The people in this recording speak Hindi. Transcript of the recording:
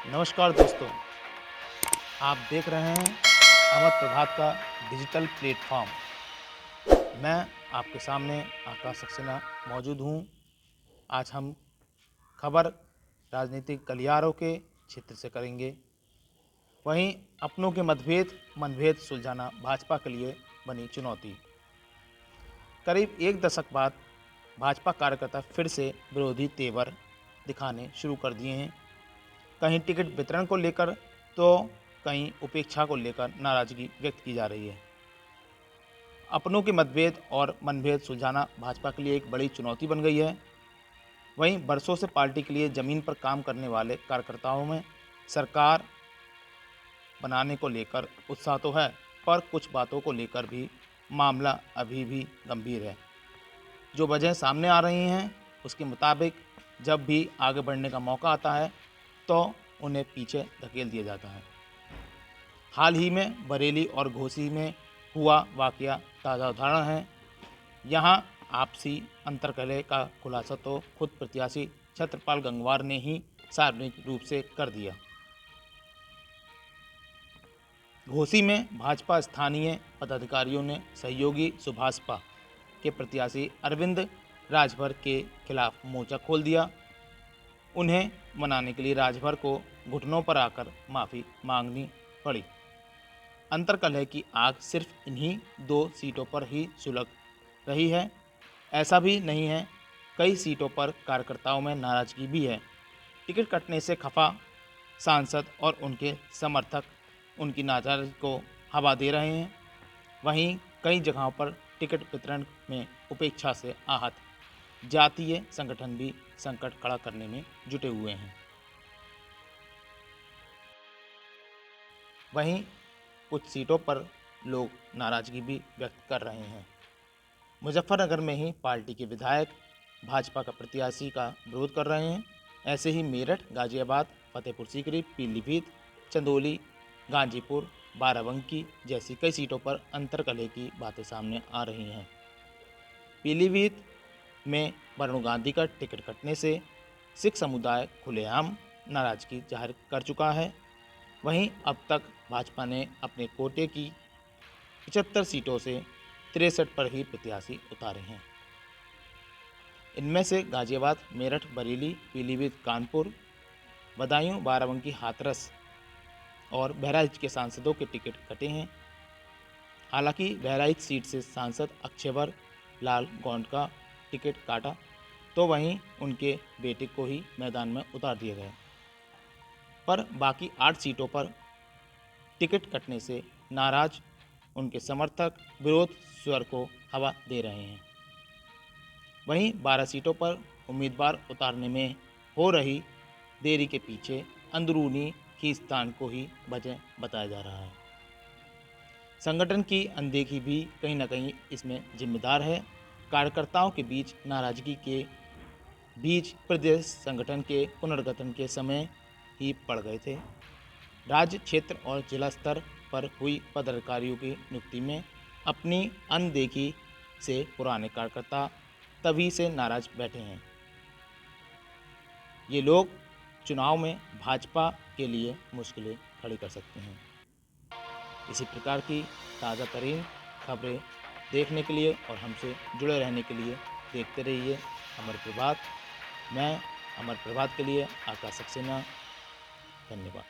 नमस्कार दोस्तों, आप देख रहे हैं अमर प्रभात का डिजिटल प्लेटफॉर्म। मैं आपके सामने आकाश सक्सेना मौजूद हूँ। आज हम खबर राजनीतिक गलियारों के क्षेत्र से करेंगे। वहीं अपनों के मनभेद सुलझाना भाजपा के लिए बनी चुनौती। करीब एक दशक बाद भाजपा कार्यकर्ता फिर से विरोधी तेवर दिखाने शुरू कर दिए हैं। कहीं टिकट वितरण को लेकर तो कहीं उपेक्षा को लेकर नाराजगी व्यक्त की जा रही है। अपनों के मतभेद और मनभेद सुलझाना भाजपा के लिए एक बड़ी चुनौती बन गई है। वहीं बरसों से पार्टी के लिए जमीन पर काम करने वाले कार्यकर्ताओं में सरकार बनाने को लेकर उत्साह तो है, पर कुछ बातों को लेकर भी मामला अभी भी गंभीर है। जो वजह सामने आ रही हैं उसके मुताबिक जब भी आगे बढ़ने का मौका आता है तो उन्हें पीछे धकेल दिया जाता है। हाल ही में बरेली और घोसी में हुआ वाकया ताज़ा उदाहरण है। यहाँ आपसी अंतर्कलह का खुलासा तो खुद प्रत्याशी छत्रपाल गंगवार ने ही सार्वजनिक रूप से कर दिया। घोसी में भाजपा स्थानीय पदाधिकारियों ने सहयोगी सुभाषपा के प्रत्याशी अरविंद राजभर के खिलाफ मोर्चा खोल दिया। उन्हें मनाने के लिए राजभर को घुटनों पर आकर माफ़ी मांगनी पड़ी। अंतर्कलह की आग सिर्फ इन्हीं 2 सीटों पर ही सुलग रही है। ऐसा भी नहीं है, कई सीटों पर कार्यकर्ताओं में नाराजगी भी है। टिकट कटने से खफा सांसद और उनके समर्थक उनकी नाराजगी को हवा दे रहे हैं। वहीं कई जगहों पर टिकट वितरण में उपेक्षा से आहत जातीय संगठन भी संकट खड़ा करने में जुटे हुए हैं। वहीं कुछ सीटों पर लोग नाराजगी भी व्यक्त कर रहे हैं। मुजफ्फरनगर में ही पार्टी के विधायक भाजपा का प्रत्याशी का विरोध कर रहे हैं। ऐसे ही मेरठ, गाजियाबाद, फतेहपुर सीकरी, पीलीभीत, चंदौली, गाजीपुर, बाराबंकी जैसी कई सीटों पर अंतर्कलह की बातें सामने आ रही हैं। पीलीभीत में वरुण गांधी का टिकट कटने से सिख समुदाय खुलेआम नाराजगी जाहिर कर चुका है। वहीं अब तक भाजपा ने अपने कोटे की 75 सीटों से 63 पर ही प्रत्याशी उतारे हैं। इनमें से गाजियाबाद, मेरठ, बरेली, पीलीभीत, कानपुर, बदायूं, बाराबंकी, हाथरस और बहराइच के सांसदों के टिकट कटे हैं। हालांकि बहराइच सीट से सांसद अक्षयवर लाल गौंड का टिकट काटा तो वहीं उनके बेटे को ही मैदान में उतार दिया गया। पर बाकी 8 सीटों पर टिकट कटने से नाराज उनके समर्थक विरोध स्वर को हवा दे रहे हैं। वहीं 12 सीटों पर उम्मीदवार उतारने में हो रही देरी के पीछे अंदरूनी खींचतान को ही वजह बताया जा रहा है। संगठन की अनदेखी भी कहीं न कहीं इसमें जिम्मेदार है। कार्यकर्ताओं के बीच नाराजगी के बीच प्रदेश संगठन के पुनर्गठन के समय ही पड़ गए थे। राज्य, क्षेत्र और जिला स्तर पर हुई पदाधिकारियों की नियुक्ति में अपनी अनदेखी से पुराने कार्यकर्ता तभी से नाराज बैठे हैं। ये लोग चुनाव में भाजपा के लिए मुश्किलें खड़ी कर सकते हैं। इसी प्रकार की ताज़ा तरीन खबरें देखने के लिए और हमसे जुड़े रहने के लिए देखते रहिए अमर प्रभात। मैं अमर प्रभात के लिए आकाश सक्सेना। धन्यवाद।